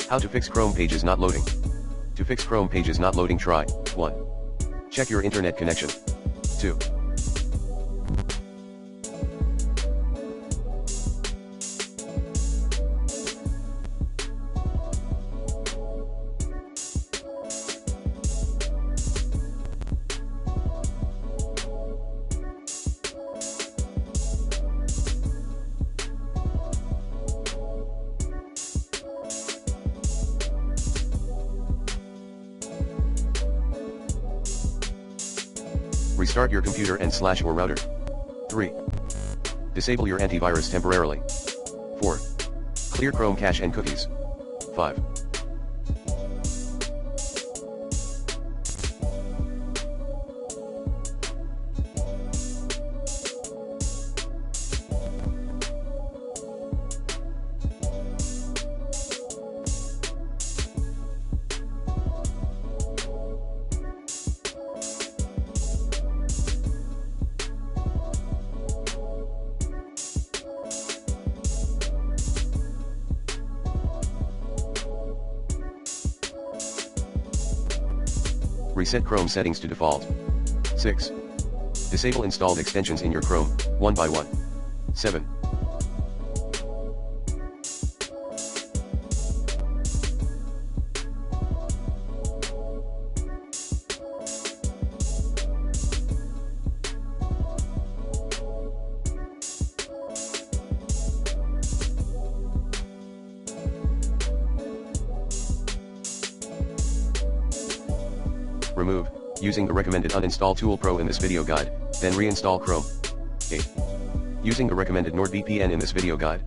How to fix Chrome pages not loading. To fix Chrome pages not loading, try 1. Check your internet connection. 2. Restart your computer and / or router. 3. Disable your antivirus temporarily. 4. Clear Chrome cache and cookies. 5. Reset Chrome settings to default. 6. Disable installed extensions in your Chrome, one by one. 7. Remove, using the recommended Uninstall Tool Pro in this video guide, then reinstall Chrome. 8. Using the recommended NordVPN in this video guide.